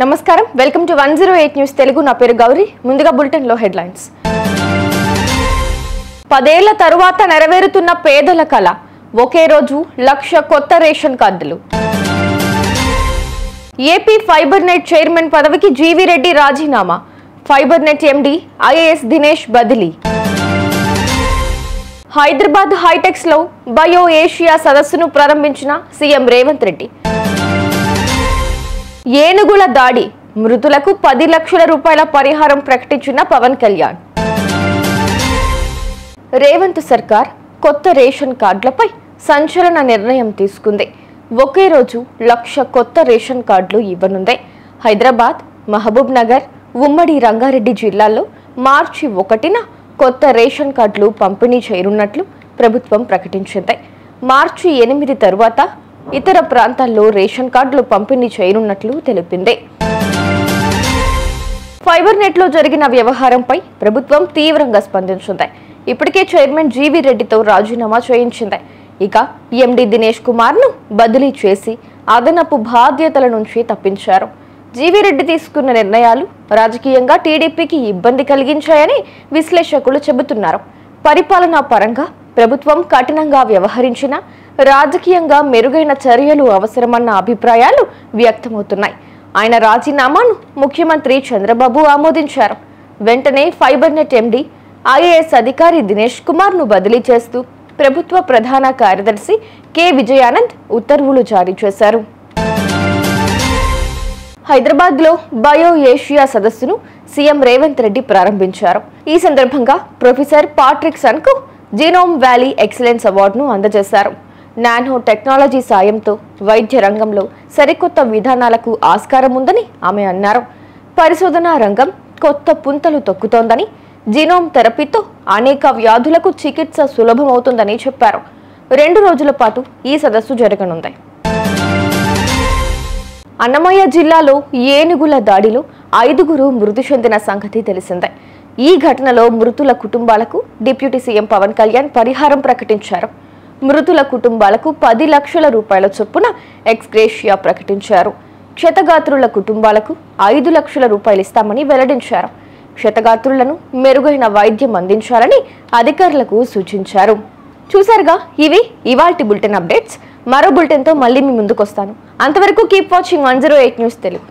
నమస్కారం welcome to 108 news Telugu నా పేరు గౌరీ ముందుగా బులెటిన్ లో హెడ్లైన్స్ 10 ఏళ్ల తరువాత నెరవేరుతున్న పేదల కల ఒకే రోజు లక్ష కొత్త రేషన్ కార్డులు ఏపీ ఫైబర్ నెట్ చైర్మన్ పదవికి జీవీ రెడ్డి రాజీనామా ఫైబర్ నెట్ ఎండి ఐఏఎస్ దినేష్ బదిలీ హైదరాబాద్ హైటెక్స్ లో బయో ఏషియా సదస్సును ప్రారంభించిన సీఎం రేవంత్ రెడ్డి ఏనుగుల దాడి మృతులకు 10 లక్షల రూపాయల పరిహారం ప్రకటించిన పవన్ కళ్యాణ్ రేవంత్ సర్కార్ కొత్త రేషన్ కార్డులపై సంచలన నిర్ణయం తీసుకుంది. ఒకే రోజు లక్ష కొత్త రేషన్ కార్డులు ఇవ్వనుంది. హైదరాబాద్, మహబూబ్ నగర్, ఉమ్మడి రంగారెడ్డి జిల్లాల్లో మార్చి 1న కొత్త రేషన్ కార్డులు పంపిణీ చేయనున్నట్లు ప్రభుత్వం ప్రకటించింది. మార్చి 8 తరువాత ఇతర ప్రాంతాల్లో రేషన్ కార్డులు పంపిణీ చేయనున్నట్లు తెలిపింది. ఫైబర్ నెట్ లో జరిగిన వ్యవహారంపై ప్రభుత్వం తీవ్రంగా స్పందించింది. ఇప్పటికే చైర్మన్ జీవీ రెడ్డితో రాజీనామా చేయించింది. ఇక ఎండి దినేష్ కుమార్ ను బదిలీ చేసి అదనపు బాధ్యతల నుంచి తప్పించారు. జీవీ రెడ్డి తీసుకున్న నిర్ణయాలు రాజకీయంగా టీడీపీకి ఇబ్బంది కలిగించాయని విశ్లేషకులు చెబుతున్నారు. పరిపాలనా పరంగా ప్రభుత్వం కఠినంగా వ్యవహరించిన రాజకీయంగా మెరుగైన చర్యలు అవసరమన్న అభిప్రాయాలు వ్యక్తమవుతున్నాయి. ఆయన రాజీనామాను ముఖ్యమంత్రి చంద్రబాబు ఆమోదించారు. వెంటనే ఫైబర్ నెట్ ఎండి ఐఏఎస్ అధికారి దినేష్ కుమార్ ను బదిలీ చేస్తూ ప్రభుత్వ ప్రధాన కార్యదర్శి కె విజయానంద్ ఉత్తర్వులు జారీ చేశారు. హైదరాబాద్ లో బయో ఏషియా సదస్సును సీఎం రేవంత్ రెడ్డి ప్రారంభించారు. ఈ సందర్భంగా ప్రొఫెసర్ పాట్రిక్ సన్ కు జీనోమ్ వ్యాలీ ఎక్సలెన్స్ అవార్డును అందజేశారు. నానో టెక్నాలజీ సాయంతో వైద్య రంగంలో సరికొత్త విధానాలకు ఆస్కారం ఉందని ఆమె అన్నారు. పరిశోధనా రంగం కొత్త పుంతలు తొక్కుతోందని, జీనోమ్ థెరపీతో అనేక వ్యాధులకు చికిత్స సులభమవుతుందని చెప్పారు. 2 రోజుల పాటు ఈ సదస్సు జరగనుంది. అన్నమయ్య జిల్లాలో ఏనుగుల దాడిలో 5గురు మృతి చెందిన సంగతి తెలిసిందే. ఈ ఘటనలో మృతుల కుటుంబాలకు డిప్యూటీ సీఎం పవన్ కళ్యాణ్ పరిహారం ప్రకటించారు. మృతుల కుటుంబాలకు 10 లక్షల రూపాయల చొప్పున ఎక్స్గ్రేషియా ప్రకటించారు. క్షతగాత్రుల కుటుంబాలకు 5 లక్షల రూపాయలు ఇస్తామని వెల్లడించారు. క్షతగాత్రులను మెరుగైన వైద్యం అందించాలని అధికారులకు సూచించారు. చూసారుగా, ఇవి ఇవాల్టి బులెటిన్ అప్డేట్స్. మరో బులెటిన్తో మళ్ళీ మీ ముందుకు వస్తాను. అంతవరకు కీప్ వాచింగ్ 108 న్యూస్ తెలుగు.